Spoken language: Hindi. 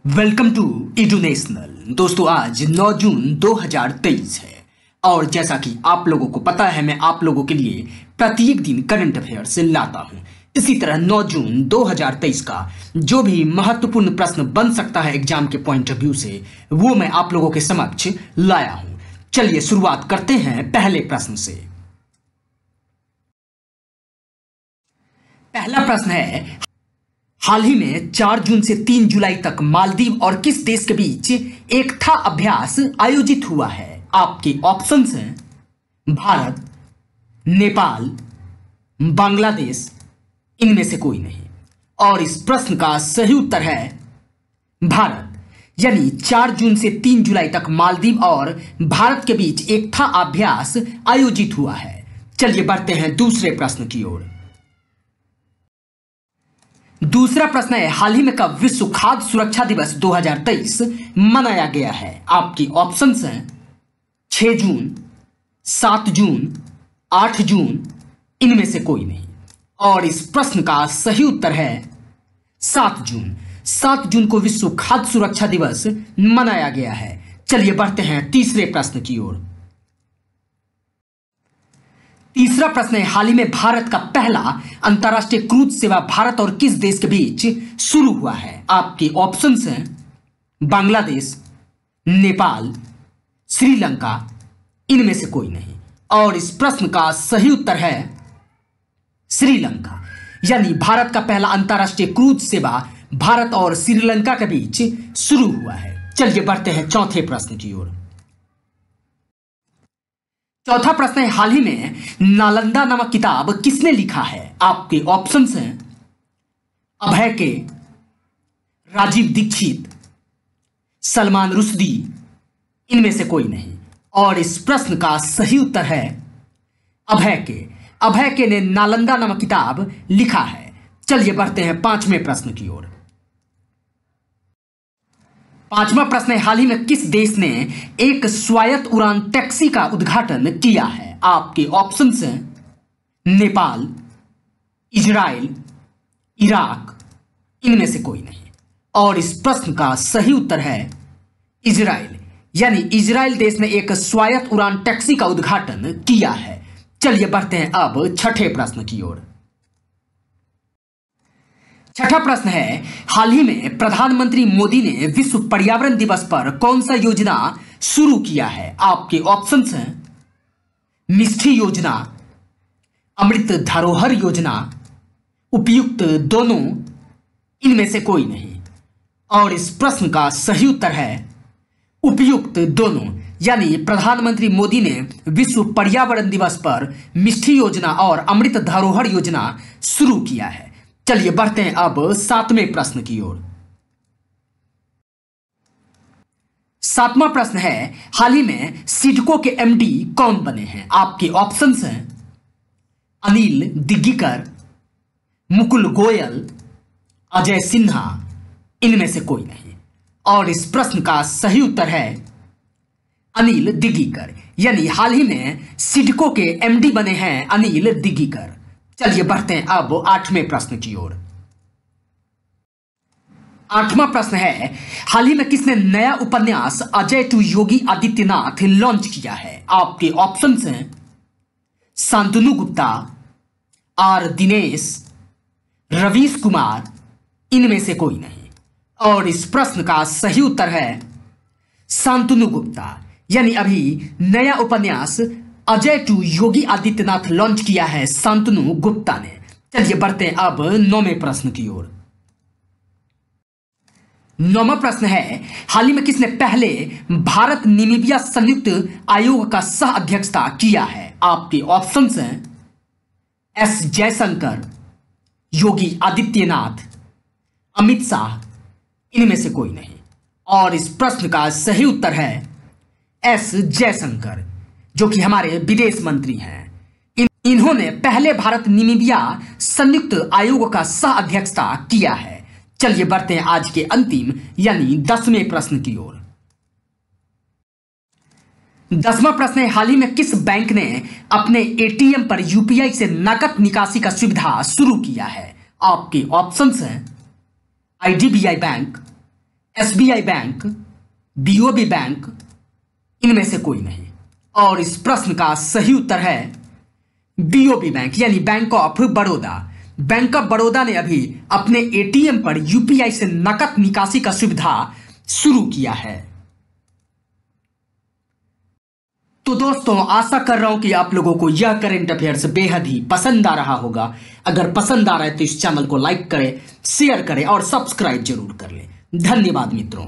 Welcome to एडुनेशनल। दोस्तों आज 9 जून 2023 है और जैसा कि आप लोगों को पता है मैं आप लोगों के लिए प्रत्येक दिन करंट अफेयर्स लाता हूं। इसी तरह 9 जून 2023 का जो भी महत्वपूर्ण प्रश्न बन सकता है एग्जाम के पॉइंट ऑफ व्यू से वो मैं आप लोगों के समक्ष लाया हूं। चलिए शुरुआत करते हैं पहले प्रश्न से। पहला प्रश्न है, हाल ही में 4 जून से 3 जुलाई तक मालदीव और किस देश के बीच एकता अभ्यास आयोजित हुआ है? आपके ऑप्शंस हैं भारत, नेपाल, बांग्लादेश, इनमें से कोई नहीं। और इस प्रश्न का सही उत्तर है भारत, यानी 4 जून से 3 जुलाई तक मालदीव और भारत के बीच एकता अभ्यास आयोजित हुआ है। चलिए बढ़ते हैं दूसरे प्रश्न की ओर। दूसरा प्रश्न है, हाल ही में कब विश्व खाद्य सुरक्षा दिवस 2023 मनाया गया है? आपकी ऑप्शंस हैं 6 जून, 7 जून, 8 जून, इनमें से कोई नहीं। और इस प्रश्न का सही उत्तर है 7 जून। 7 जून को विश्व खाद्य सुरक्षा दिवस मनाया गया है। चलिए बढ़ते हैं तीसरे प्रश्न की ओर। तीसरा प्रश्न है, हाल ही में भारत का पहला अंतर्राष्ट्रीय क्रूज सेवा भारत और किस देश के बीच शुरू हुआ है? आपके ऑप्शंस हैं बांग्लादेश, नेपाल, श्रीलंका, इनमें से कोई नहीं। और इस प्रश्न का सही उत्तर है श्रीलंका, यानी भारत का पहला अंतर्राष्ट्रीय क्रूज सेवा भारत और श्रीलंका के बीच शुरू हुआ है। चलिए बढ़ते हैं चौथे प्रश्न की ओर। चौथा प्रश्न है, हाल ही में नालंदा नामक किताब किसने लिखा है? आपके ऑप्शंस हैं अभय के, राजीव दीक्षित, सलमान रुश्दी, इनमें से कोई नहीं। और इस प्रश्न का सही उत्तर है अभय के। अभय के ने नालंदा नामक किताब लिखा है। चलिए बढ़ते हैं पांचवें प्रश्न की ओर। पांचवा प्रश्न है, हाल ही में किस देश ने एक स्वायत्त उड़ान टैक्सी का उद्घाटन किया है? आपके ऑप्शंस हैं नेपाल, इजराइल, इराक, इनमें से कोई नहीं। और इस प्रश्न का सही उत्तर है इजराइल, यानी इजराइल देश ने एक स्वायत्त उड़ान टैक्सी का उद्घाटन किया है। चलिए बढ़ते हैं अब छठे प्रश्न की ओर। छठा प्रश्न है, हाल ही में प्रधानमंत्री मोदी ने विश्व पर्यावरण दिवस पर कौन सा योजना शुरू किया है? आपके ऑप्शंस हैं मिष्टी योजना, अमृत धरोहर योजना, उपयुक्त दोनों, इनमें से कोई नहीं। और इस प्रश्न का सही उत्तर है उपयुक्त दोनों, यानी प्रधानमंत्री मोदी ने विश्व पर्यावरण दिवस पर मिष्टी योजना और अमृत धरोहर योजना शुरू किया है। चलिए बढ़ते हैं अब सातवें प्रश्न की ओर। सातवां प्रश्न है, हाल ही में सिडको के एमडी कौन बने हैं? आपके ऑप्शंस हैं अनिल दिग्गीकर, मुकुल गोयल, अजय सिन्हा, इनमें से कोई नहीं। और इस प्रश्न का सही उत्तर है अनिल दिग्गीकर, यानी हाल ही में सिडको के एमडी बने हैं अनिल दिग्गीकर। चलिए बढ़ते हैं अब आठवें प्रश्न की ओर। आठवां प्रश्न है, हाल ही में किसने नया उपन्यास अजय टू योगी आदित्यनाथ लॉन्च किया है? आपके ऑप्शंस हैं शांतनु गुप्ता, आर दिनेश, रवीश कुमार, इनमें से कोई नहीं। और इस प्रश्न का सही उत्तर है शांतनु गुप्ता, यानी अभी नया उपन्यास अजय टू योगी आदित्यनाथ लॉन्च किया है शांतनु गुप्ता ने। चलिए बढ़ते हैं अब नौवें प्रश्न की ओर। नौवां प्रश्न है, हाल ही में किसने पहले भारत नामीबिया संयुक्त आयोग का सह अध्यक्षता किया है? आपके ऑप्शंस हैं एस जयशंकर, योगी आदित्यनाथ, अमित शाह, इनमें से कोई नहीं। और इस प्रश्न का सही उत्तर है एस जयशंकर, जो कि हमारे विदेश मंत्री हैं। इन्होंने पहले भारत नामीबिया संयुक्त आयोग का सह अध्यक्षता किया है। चलिए बढ़ते हैं आज के अंतिम यानी 10वें प्रश्न की ओर। 10वां प्रश्न है, हाल ही में किस बैंक ने अपने एटीएम पर यूपीआई से नकद निकासी का सुविधा शुरू किया है? आपके ऑप्शंस हैं IDBI bank, SBI bank, BOB bank, इनमें से कोई नहीं। और इस प्रश्न का सही उत्तर है BOB बैंक यानी bank of Baroda. Bank of Baroda ने अभी अपने ATM पर UPI से नकद निकासी का सुविधा शुरू किया है। तो दोस्तों, आशा कर रहा हूं कि आप लोगों को यह करंट अफेयर्स बेहद ही पसंद आ रहा होगा। अगर पसंद आ रहा है तो इस चैनल को लाइक करें, शेयर करें और सब्सक्राइब जरूर कर लें। धन्यवाद मित्रों।